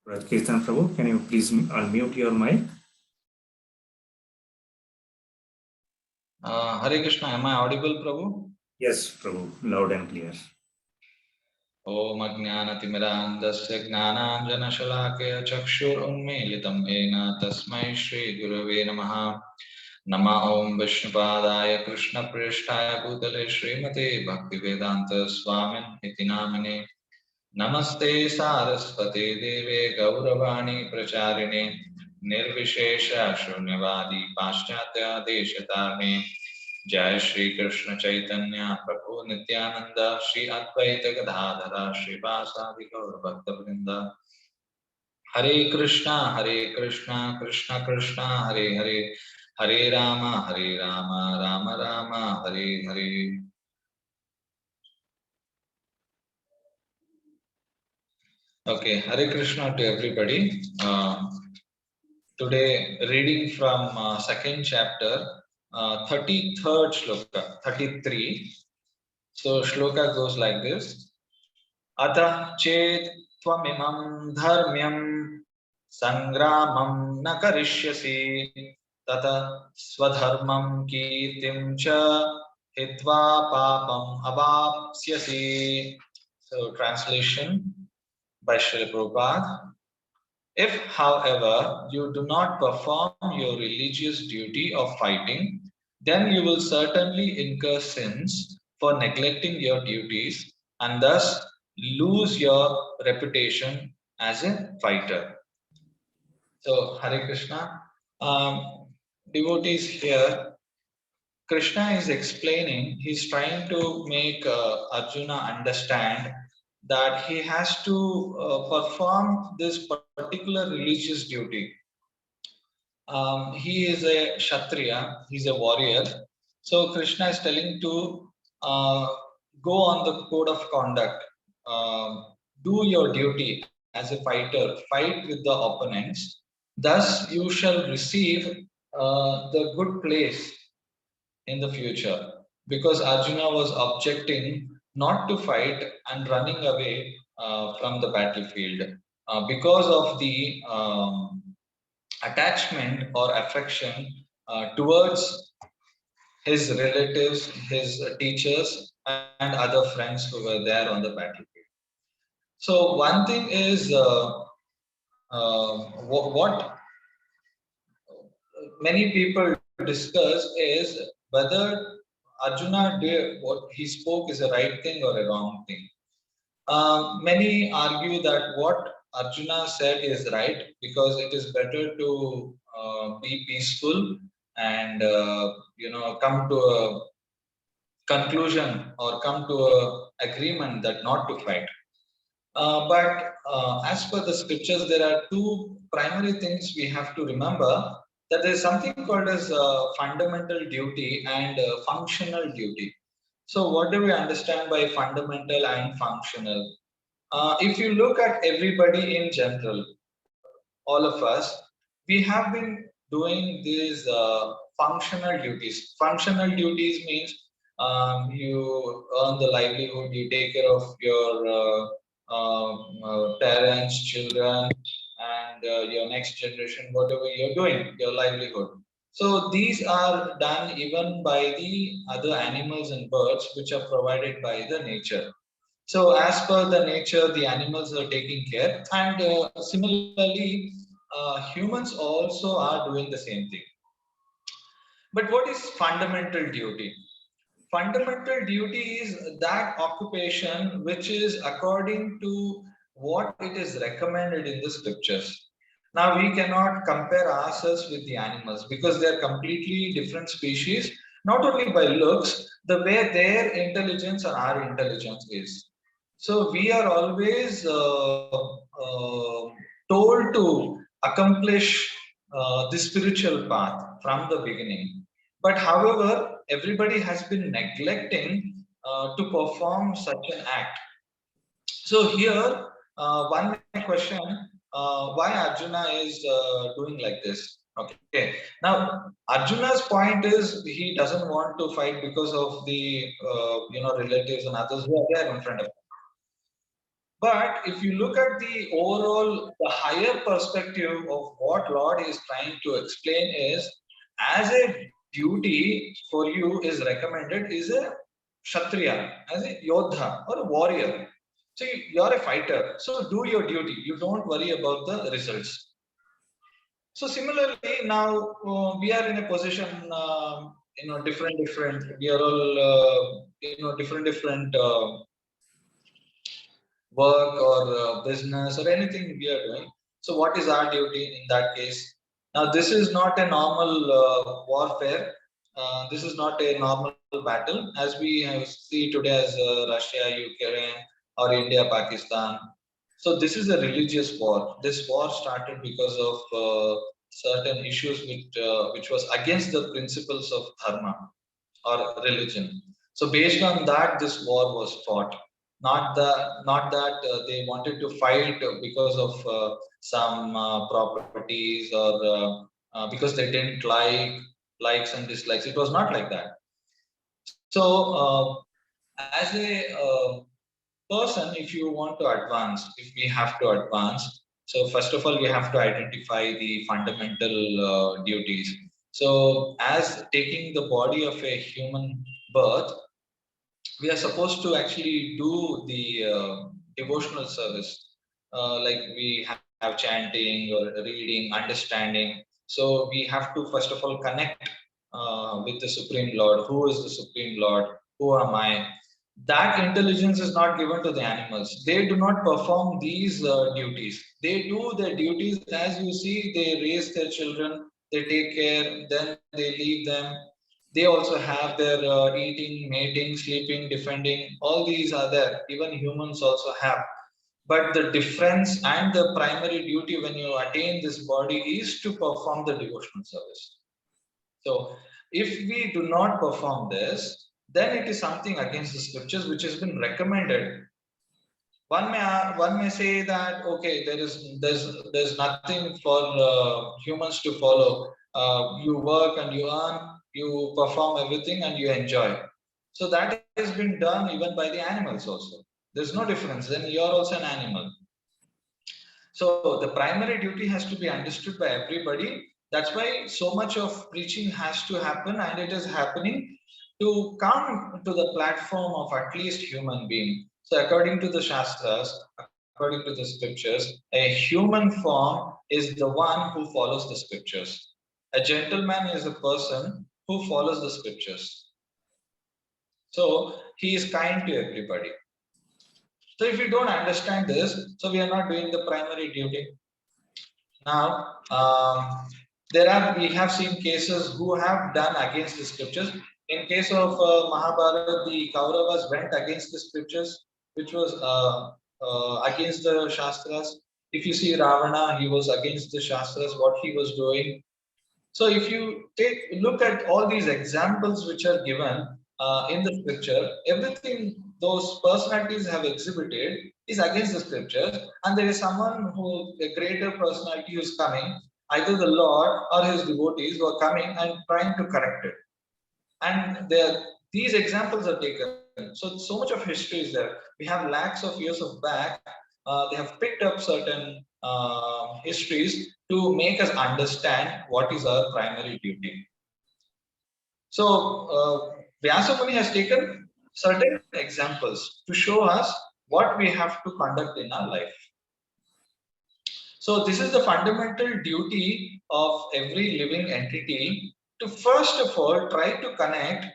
Kirtan Prabhu, can you please unmute your mic? Hare Krishna, am I audible, Prabhu? Yes, Prabhu, loud and clear. Om Ajnanatimirandasya Gnananjanashalakaya Chakshurunmilitam Ena Tasmai Shri Gurave Namaha Nama Om Vishnupadaya Krishna Prishtaya Bhutale Srimate Bhaktivedanta Swamin Iti Namane Namaste Saraswate Deve Gauravani Pracharine Nirvishesha Shunyavadi Paschatya Deshatarne Jai Shri Krishna Chaitanya Prabhu Nityananda Shri Advaita Gadadhara Shri Vasadi Gaur Bhakta Vrinda Hare Krishna Krishna Krishna Hare Hare Hare Rama Rama Rama Hare Hare. Okay, Hare Krishna to everybody. Today reading from second chapter, 33rd shloka, 33. So shloka goes like this. Atah chet tvamimam dharmyam sangramam na karishyasi tata swadharmam kirtim cha hitva papam avapsyasi. So translation by Srila Prabhupada. If, however, you do not perform your religious duty of fighting, then you will certainly incur sins for neglecting your duties and thus lose your reputation as a fighter. So, Hare Krishna, devotees here, Krishna is explaining, he's trying to make Arjuna understand that he has to perform this particular religious duty. He is a Kshatriya, he's a warrior. So Krishna is telling to go on the code of conduct, do your duty as a fighter, fight with the opponents. Thus, you shall receive the good place in the future. Because Arjuna was objecting not to fight and running away from the battlefield because of the attachment or affection towards his relatives, his teachers, and other friends who were there on the battlefield. So, one thing is what many people discuss is whether Arjuna did what he spoke is a right thing or a wrong thing. Many argue that what Arjuna said is right because it is better to be peaceful and come to a conclusion or come to a agreement that not to fight. But as per the scriptures, there are two primary things we have to remember, that there is something called as fundamental duty and functional duty. So what do we understand by fundamental and functional? If you look at everybody in general, all of us, we have been doing these functional duties. Functional duties means you earn the livelihood, you take care of your parents, children, and your next generation, whatever you're doing, your livelihood. So these are done even by the other animals and birds, which are provided by the nature. So as per the nature, the animals are taking care, and similarly, humans also are doing the same thing. But what is fundamental duty? Fundamental duty is that occupation which is according to what it is recommended in the scriptures. Now we cannot compare ourselves with the animals because they are completely different species, not only by looks, the way their intelligence and our intelligence is. So we are always told to accomplish the spiritual path from the beginning. But however, everybody has been neglecting to perform such an act. So here, one question, why Arjuna is doing like this? Okay. Now, Arjuna's point is he doesn't want to fight because of the relatives and others who are there in front of him. But if you look at the overall, the higher perspective of what Lord is trying to explain is, as a duty for you is recommended is a Kshatriya, as a Yodha or a warrior. So you're a fighter, so do your duty. You don't worry about the results. So similarly, now we are in a position, different. We are all, different work or business or anything we are doing. So what is our duty in that case? Now this is not a normal warfare. This is not a normal battle as we have see today as Russia, Ukraine, or India, Pakistan. So this is a religious war. This war started because of certain issues which was against the principles of dharma or religion. So based on that, this war was fought. Not that they wanted to fight because of some properties or because they didn't likes and dislikes. It was not like that. So as a person, if you want to advance, if we have to advance, so first of all, we have to identify the fundamental duties. So as taking the body of a human birth, we are supposed to actually do the devotional service, like we have chanting or reading, understanding. So we have to first of all connect with the Supreme Lord. Who is the Supreme Lord? Who am I? That intelligence is not given to the animals. They do not perform these duties. They do their duties as you see. They raise their children. They take care. Then they leave them. They also have their eating, mating, sleeping, defending. All these are there. Even humans also have. But the difference and the primary duty when you attain this body is to perform the devotional service. So if we do not perform this, then it is something against the scriptures which has been recommended. One may say that okay, there's nothing for humans to follow. You work and you earn, you perform everything and you enjoy. So that has been done even by the animals also. There's no difference. Then you're also an animal. So the primary duty has to be understood by everybody. That's why so much of preaching has to happen, and it is happening to come to the platform of at least human being. So according to the Shastras, according to the scriptures, a human form is the one who follows the scriptures. A gentleman is a person who follows the scriptures. So he is kind to everybody. So if we don't understand this, so we are not doing the primary duty. Now, we have seen cases who have done against the scriptures. In case of Mahabharata, the Kauravas went against the scriptures, which was against the Shastras. If you see Ravana, he was against the Shastras, what he was doing. So if you take look at all these examples which are given in the scripture, everything those personalities have exhibited is against the scriptures, and there is someone who a greater personality who is coming, either the Lord or his devotees who are coming and trying to correct it. And these examples are taken. So much of history is there. We have lakhs of years of back. They have picked up certain histories to make us understand what is our primary duty. So Vyasa Muni has taken certain examples to show us what we have to conduct in our life. So this is the fundamental duty of every living entity, to first of all try to connect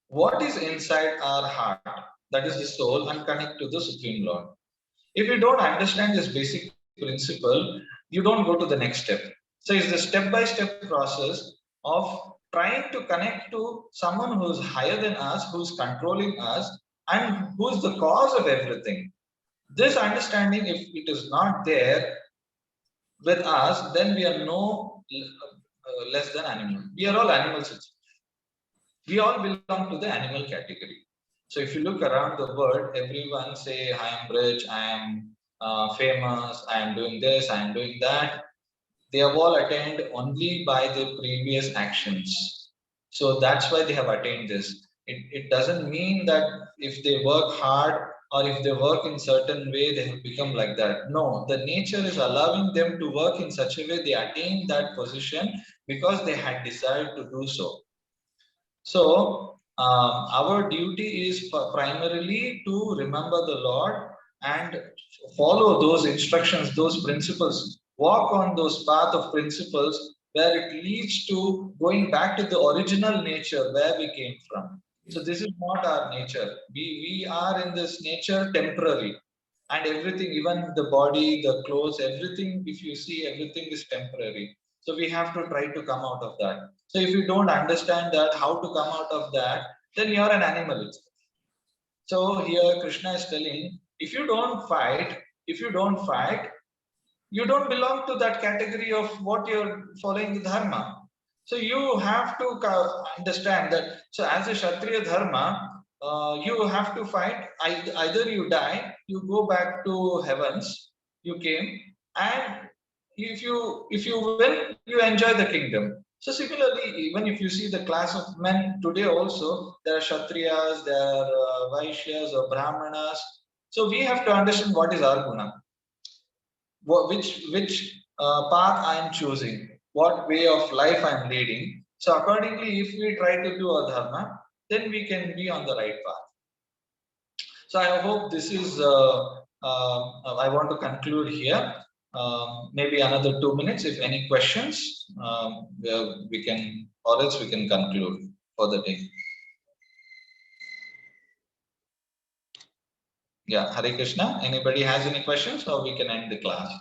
what is inside our heart, that is the soul, and connect to the Supreme Lord. If you don't understand this basic principle, you don't go to the next step. So it's the step-by-step process of trying to connect to someone who's higher than us, who's controlling us, and who's the cause of everything. This understanding, if it is not there with us, then we are no less than animal. We are all animals. We all belong to the animal category. So if you look around the world, everyone say, I am rich, I am famous, I am doing this, I am doing that. They have all attained only by their previous actions. So that's why they have attained this. It doesn't mean that if they work hard or if they work in certain way, they have become like that. No, the nature is allowing them to work in such a way they attain that position because they had decided to do so. So, our duty is primarily to remember the Lord and follow those instructions, those principles, walk on those path of principles where it leads to going back to the original nature where we came from. So, this is not our nature. We are in this nature temporary, and everything, even the body, the clothes, everything, if you see, everything is temporary. So, we have to try to come out of that. So if you don't understand that, how to come out of that, then you're an animal itself. So here Krishna is telling, if you don't fight, you don't belong to that category of what you're following the dharma. So you have to understand that. So as a Kshatriya dharma, you have to fight. Either you die, you go back to heavens, you came, and if you win, you enjoy the kingdom. So similarly, even if you see the class of men today also, there are Kshatriyas, there are Vaishyas or Brahmanas. So we have to understand what is our guna, which path I am choosing, what way of life I am leading. So accordingly, if we try to do a dharma, then we can be on the right path. So I hope this is. I want to conclude here. Maybe another 2 minutes. If any questions, we can, or else we can conclude for the day. Yeah, Hare Krishna. Anybody has any questions, or we can end the class?